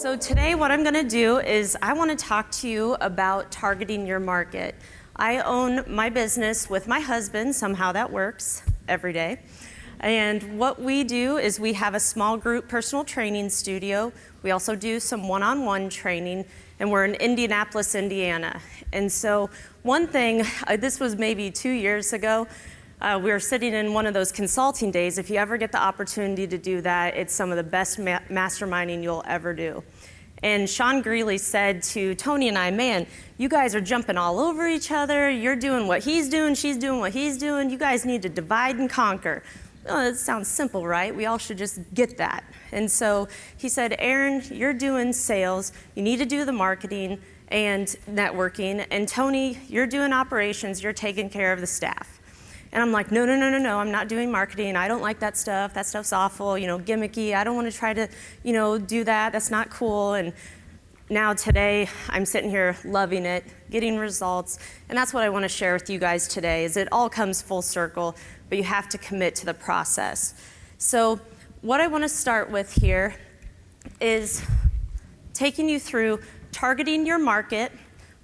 So today what I'm going to do is I want to talk to you about targeting your market. I own my business with my husband, somehow that works every day. And what we do is we have a small group personal training studio. We also do some one-on-one training, and we're in Indianapolis, Indiana. And so one thing, this was maybe 2 years ago, we were sitting in one of those consulting days. If you ever get the opportunity to do that, it's some of the best masterminding you'll ever do. And Sean Greeley said to Tony and I, man, you guys are jumping all over each other. You're doing what he's doing, she's doing what he's doing. You guys need to divide and conquer. Oh, it sounds simple, right? We all should just get that. And so he said, Aaron, you're doing sales. You need to do the marketing and networking. And Tony, you're doing operations. You're taking care of the staff. And I'm like, no, I'm not doing marketing. I don't like that stuff. That stuff's awful, gimmicky. I don't want to try to, do that. That's not cool. And now today, I'm sitting here loving it, getting results. And that's what I want to share with you guys today, is it all comes full circle, but you have to commit to the process. So what I want to start with here is taking you through targeting your market.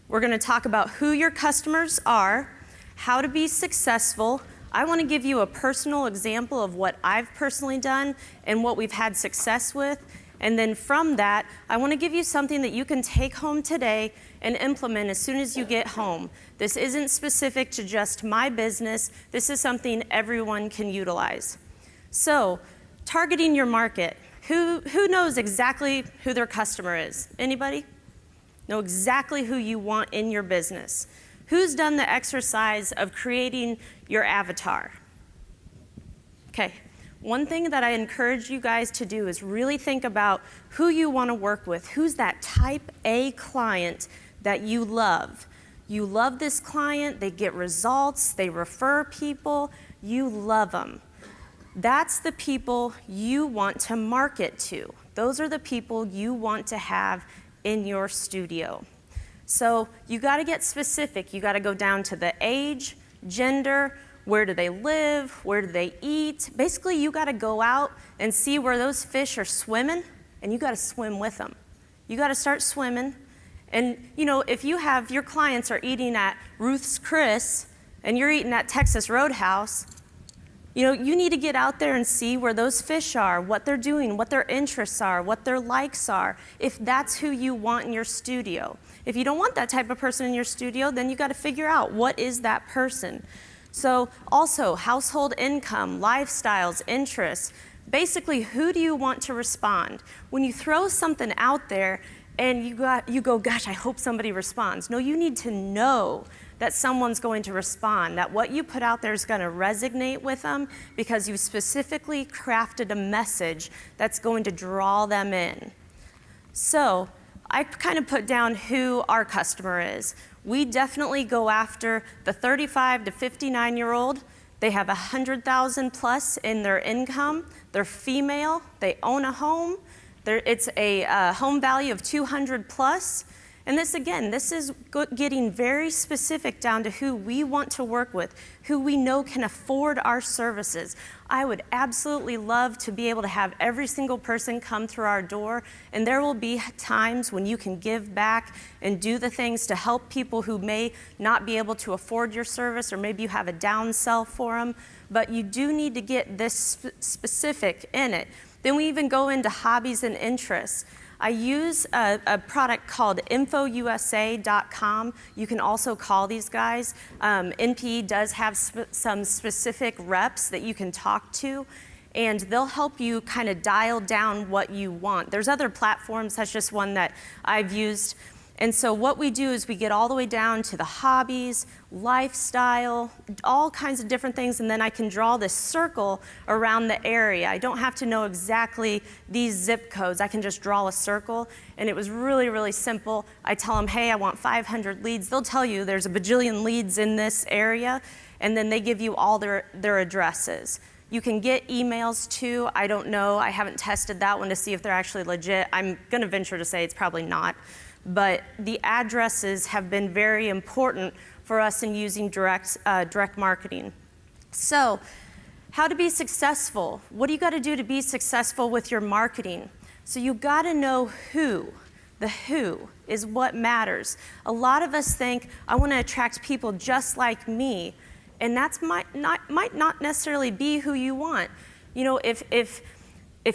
We're going to talk about who your customers are, how to be successful. I want to give you a personal example of what I've personally done and what we've had success with. And then from that, I want to give you something that you can take home today and implement as soon as you get home. This isn't specific to just my business. This is something everyone can utilize. So, targeting your market. Who knows exactly who their customer is? Anybody? Know exactly who you want in your business. Who's done the exercise of creating your avatar? Okay, one thing that I encourage you guys to do is really think about who you want to work with. Who's that type A client that you love? You love this client, they get results, they refer people, you love them. That's the people you want to market to. Those are the people you want to have in your studio. So you got to get specific. You got to go down to the age, gender, where do they live, where do they eat. Basically, you got to go out and see where those fish are swimming, and you got to swim with them. You got to start swimming. And if you have your clients are eating at Ruth's Chris and you're eating at Texas Roadhouse, you need to get out there and see where those fish are, what they're doing, what their interests are, what their likes are, if that's who you want in your studio. If you don't want that type of person in your studio, then you got to figure out what is that person. So also household income, lifestyles, interests. Basically, who do you want to respond? When you throw something out there and you go, gosh, I hope somebody responds. No, you need to know that someone's going to respond, that what you put out there is going to resonate with them because you specifically crafted a message that's going to draw them in. So I kind of put down who our customer is. We definitely go after the 35 to 59-year-old. They have 100,000 plus in their income. They're female. They own a home. It's a home value of 200 plus. And this is getting very specific down to who we want to work with, who we know can afford our services. I would absolutely love to be able to have every single person come through our door, and there will be times when you can give back and do the things to help people who may not be able to afford your service, or maybe you have a down sell for them, but you do need to get this specific in it. Then we even go into hobbies and interests. I use a product called infousa.com. You can also call these guys. NPE does have some specific reps that you can talk to, and they'll help you kind of dial down what you want. There's other platforms, that's just one that I've used. And so what we do is we get all the way down to the hobbies, lifestyle, all kinds of different things, and then I can draw this circle around the area. I don't have to know exactly these zip codes. I can just draw a circle, and it was really, really simple. I tell them, hey, I want 500 leads. They'll tell you there's a bajillion leads in this area, and then they give you all their addresses. You can get emails too. I don't know. I haven't tested that one to see if they're actually legit. I'm going to venture to say it's probably not. But the addresses have been very important for us in using direct marketing. So, how to be successful? What do you got to do to be successful with your marketing? So you gotta know who. The who is what matters. A lot of us think, I wanna attract people just like me, and that might not necessarily be who you want. You know, if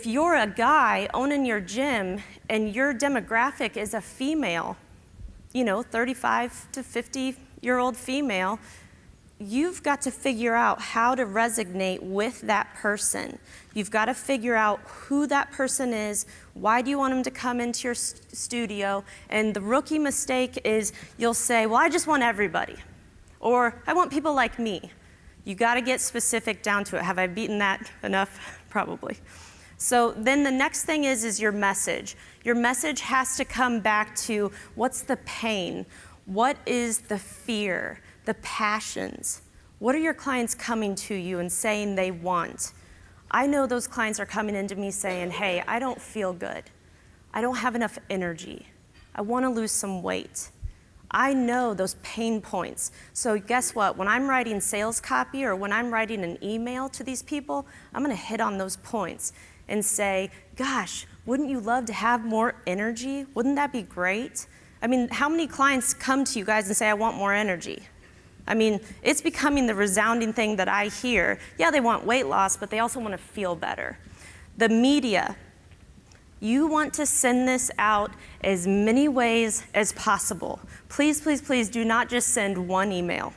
you're a guy owning your gym and your demographic is a female, you know, 35 to 50-year-old female, you've got to figure out how to resonate with that person. You've got to figure out who that person is, why do you want them to come into your studio, and the rookie mistake is you'll say, well, I just want everybody, or I want people like me. You got to get specific down to it. Have I beaten that enough? Probably. So then the next thing is your message. Your message has to come back to what's the pain? What is the fear? The passions. What are your clients coming to you and saying they want? I know those clients are coming into me saying, hey, I don't feel good. I don't have enough energy. I want to lose some weight. I know those pain points. So guess what? When I'm writing sales copy or when I'm writing an email to these people, I'm going to hit on those points and say, gosh, wouldn't you love to have more energy? Wouldn't that be great? I mean, how many clients come to you guys and say, I want more energy? I mean, it's becoming the resounding thing that I hear. Yeah, they want weight loss, but they also want to feel better. The media, you want to send this out as many ways as possible. Please, please, please do not just send one email.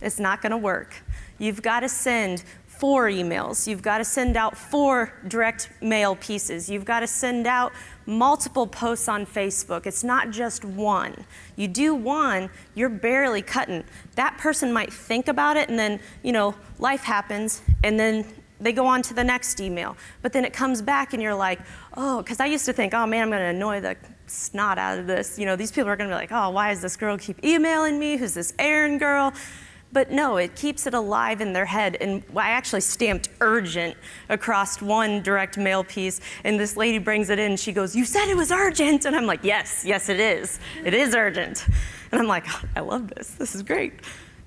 It's not going to work. You've got to send 4 emails. You've got to send out 4 direct mail pieces. You've got to send out multiple posts on Facebook. It's not just one. You do one, you're barely cutting. That person might think about it and then, you know, life happens and then they go on to the next email. But then it comes back and you're like, oh, because I used to think, oh man, I'm gonna annoy the snot out of this. You know, these people are gonna be like, oh, why does this girl keep emailing me? Who's this Erin girl? But no, it keeps it alive in their head. And I actually stamped urgent across one direct mail piece, and this lady brings it in, she goes, you said it was urgent. And I'm like, yes, yes it is. It is urgent. And I'm like, oh, I love this is great.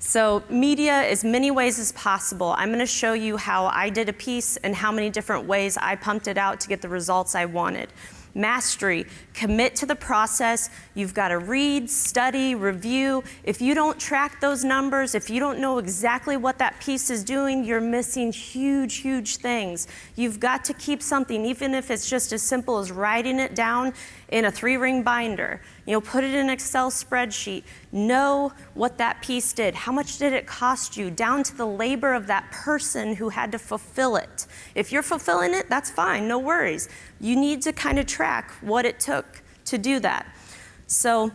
So media, as many ways as possible. I'm gonna show you how I did a piece and how many different ways I pumped it out to get the results I wanted. Mastery, commit to the process. You've got to read, study, review. If you don't track those numbers, if you don't know exactly what that piece is doing, you're missing huge, huge things. You've got to keep something, even if it's just as simple as writing it down in a 3-ring binder. You know, put it in an Excel spreadsheet. Know what that piece did. How much did it cost you? Down to the labor of that person who had to fulfill it. If you're fulfilling it, that's fine, no worries. You need to kind of track what it took to do that. So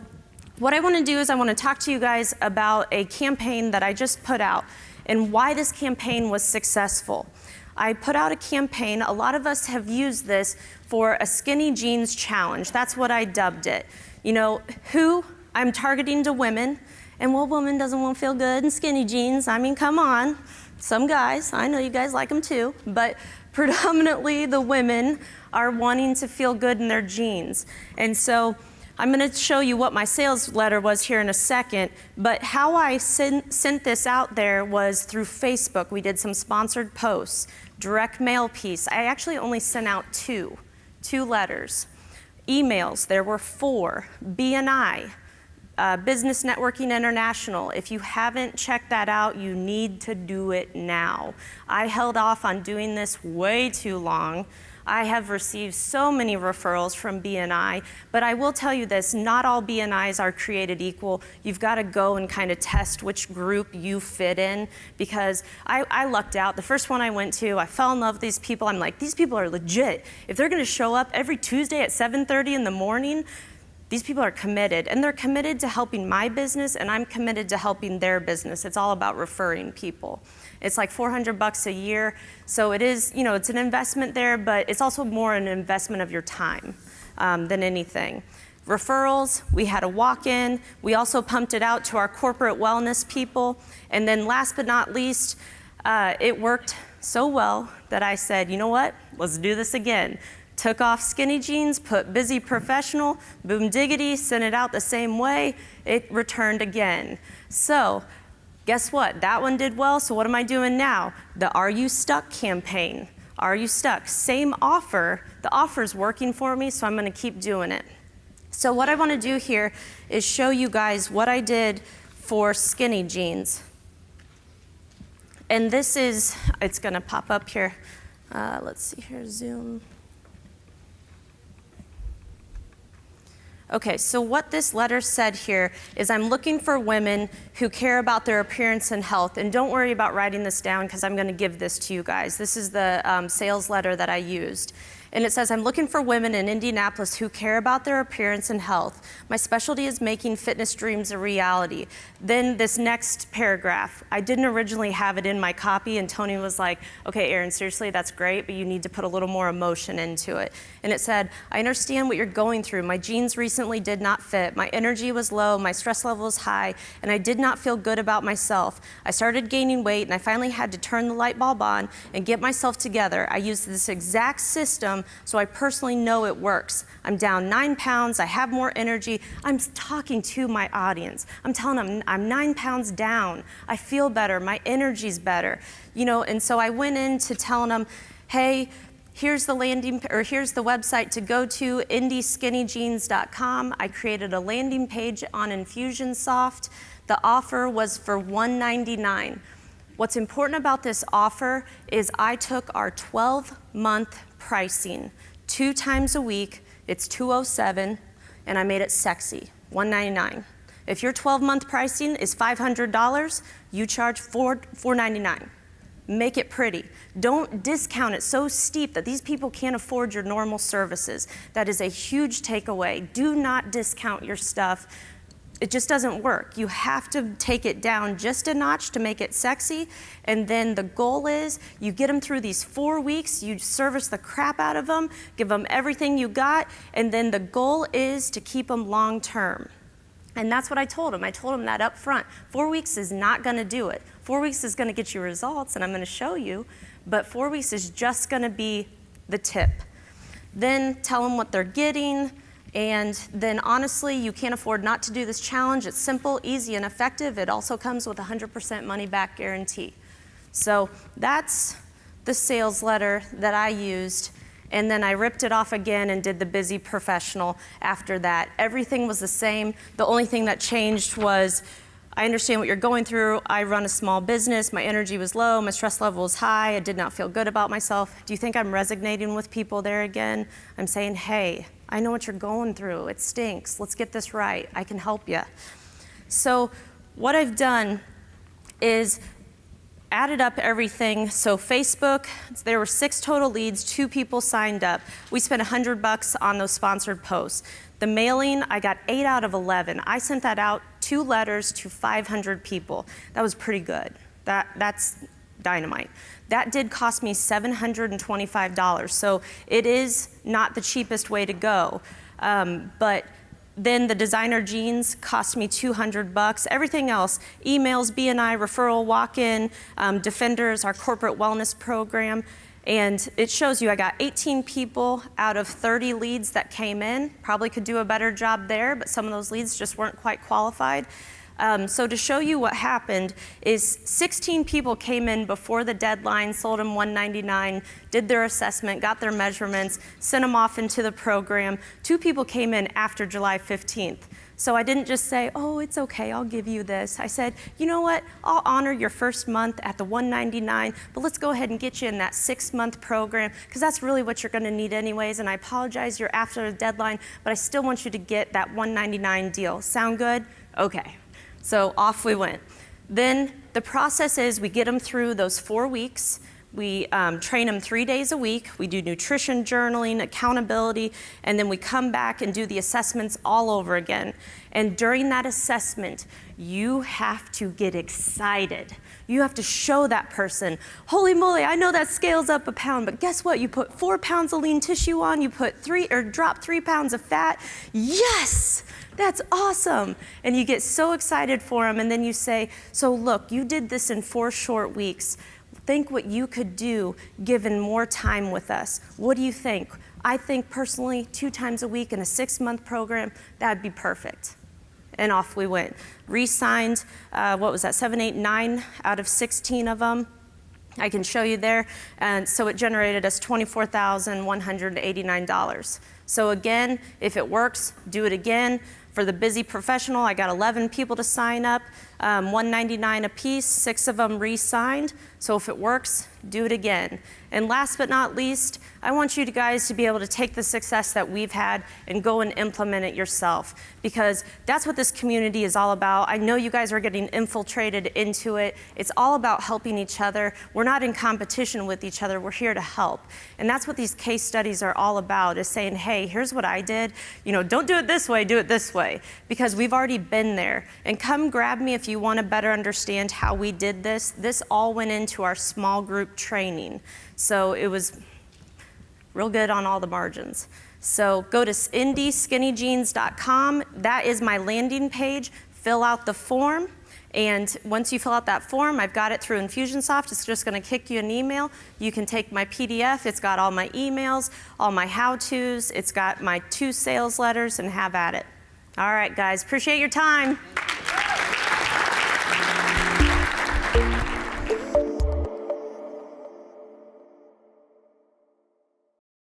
what I want to do is I want to talk to you guys about a campaign that I just put out and why this campaign was successful. I put out a campaign. A lot of us have used this for a skinny jeans challenge. That's what I dubbed it. You know, who I'm targeting to women, and what woman doesn't want to feel good in skinny jeans? I mean, come on. Some guys, I know you guys like them too, but predominantly the women are wanting to feel good in their jeans. And so I'm going to show you what my sales letter was here in a second, but how I sent this out there was through Facebook. We did some sponsored posts, direct mail piece. I actually only sent out two letters. Emails, there were 4. BNI, Business Networking International. If you haven't checked that out, you need to do it now. I held off on doing this way too long. I have received so many referrals from BNI, but I will tell you this, not all BNIs are created equal. You've got to go and kind of test which group you fit in, because I lucked out. The first one I went to, I fell in love with these people. I'm like, these people are legit. If they're gonna show up every Tuesday at 7:30 in the morning, these people are committed, and they're committed to helping my business, and I'm committed to helping their business. It's all about referring people. It's like $400 a year, so it is, you know, it's an investment there, but it's also more an investment of your time than anything. Referrals, we had a walk-in. We also pumped it out to our corporate wellness people, and then last but not least, it worked so well that I said, you know what, let's do this again. Took off skinny jeans, put busy professional, boom diggity, sent it out the same way, it returned again. So guess what, that one did well, so what am I doing now? The Are You Stuck campaign. Are you stuck? Same offer. The offer's working for me, so I'm gonna keep doing it. So what I wanna do here is show you guys what I did for skinny jeans. And this is, it's gonna pop up here. Let's see here, zoom. Okay, so what this letter said here is I'm looking for women who care about their appearance and health. And don't worry about writing this down because I'm gonna give this to you guys. This is the sales letter that I used. And it says, I'm looking for women in Indianapolis who care about their appearance and health. My specialty is making fitness dreams a reality. Then this next paragraph, I didn't originally have it in my copy, and Tony was like, okay, Erin, seriously, that's great, but you need to put a little more emotion into it. And it said, I understand what you're going through. My jeans recently did not fit. My energy was low, my stress level was high, and I did not feel good about myself. I started gaining weight, and I finally had to turn the light bulb on and get myself together. I used this exact system, so I personally know it works. I'm down 9 pounds, I have more energy. I'm talking to my audience. I'm telling them I'm 9 pounds down. I feel better, my energy's better. You know, and so I went into telling them, hey, here's the here's the website to go to, indieskinnyjeans.com. I created a landing page on Infusionsoft. The offer was for $199. What's important about this offer is I took our 12-month pricing 2 times a week. It's $207, and I made it sexy, $199. If your 12-month pricing is $500, you charge $499. Make it pretty. Don't discount it so steep that these people can't afford your normal services. That is a huge takeaway. Do not discount your stuff. It just doesn't work. You have to take it down just a notch to make it sexy, and then the goal is you get them through these 4 weeks, you service the crap out of them, give them everything you got, and then the goal is to keep them long term. And that's what I told them. I told them that up front. 4 weeks is not gonna do it. 4 weeks is gonna get you results, and I'm gonna show you, but 4 weeks is just gonna be the tip. Then tell them what they're getting, and then honestly, you can't afford not to do this challenge. It's simple, easy, and effective. It also comes with a 100% money back guarantee. So that's the sales letter that I used. And then I ripped it off again and did the busy professional after that. Everything was the same. The only thing that changed was, I understand what you're going through. I run a small business. My energy was low. My stress level was high. I did not feel good about myself. Do you think I'm resonating with people there again? I'm saying, hey, I know what you're going through. It stinks. Let's get this right. I can help you. So what I've done is added up everything. So Facebook, there were 6 total leads, 2 people signed up. We spent $100 on those sponsored posts. The mailing, I got 8 out of 11. I sent that out 2 letters to 500 people. That was pretty good. That's dynamite. That did cost me $725. So it is not the cheapest way to go. But then the designer jeans cost me $200. Everything else, emails, BNI, referral, walk-in, Defenders, our corporate wellness program. And it shows you I got 18 people out of 30 leads that came in. Probably could do a better job there, but some of those leads just weren't quite qualified. So to show you what happened is 16 people came in before the deadline, sold them $199, did their assessment, got their measurements, sent them off into the program. 2 people came in after July 15th. So I didn't just say, oh, it's okay, I'll give you this. I said, you know what, I'll honor your first month at the $199, but let's go ahead and get you in that 6-month program, because that's really what you're gonna need anyways, and I apologize you're after the deadline, but I still want you to get that $199 deal. Sound good? Okay. So off we went. Then the process is we get them through those 4 weeks. We train them 3 days a week. We do nutrition journaling, accountability, and then we come back and do the assessments all over again. And during that assessment, you have to get excited. You have to show that person, holy moly, I know that scale's up a pound, but guess what? You put 4 pounds of lean tissue on, you put drop 3 pounds of fat. Yes! That's awesome. And you get so excited for them, and then you say, so look, you did this in 4 short weeks. Think what you could do given more time with us. What do you think? I think personally 2 times a week in a 6-month program, that'd be perfect. And off we went. Re-signed, what was that, 7, 8, 9 out of 16 of them. I can show you there. And so it generated us $24,189. So again, if it works, do it again. For the busy professional, I got 11 people to sign up, $199 a piece, 6 of them re-signed. So if it works, do it again. And last but not least, I want you guys to be able to take the success that we've had and go and implement it yourself, because that's what this community is all about. I know you guys are getting infiltrated into it. It's all about helping each other. We're not in competition with each other. We're here to help. And that's what these case studies are all about, is saying, hey, here's what I did. You know, don't do it this way, do it this way, because we've already been there. And come grab me if you want to better understand how we did this. This all went into our small group training. So it was real good on all the margins. So go to indyskinnyjeans.com. That is my landing page. Fill out the form. And once you fill out that form, I've got it through Infusionsoft. It's just going to kick you an email. You can take my PDF. It's got all my emails, all my how-tos. It's got my 2 sales letters, and have at it. All right, guys. Appreciate your time.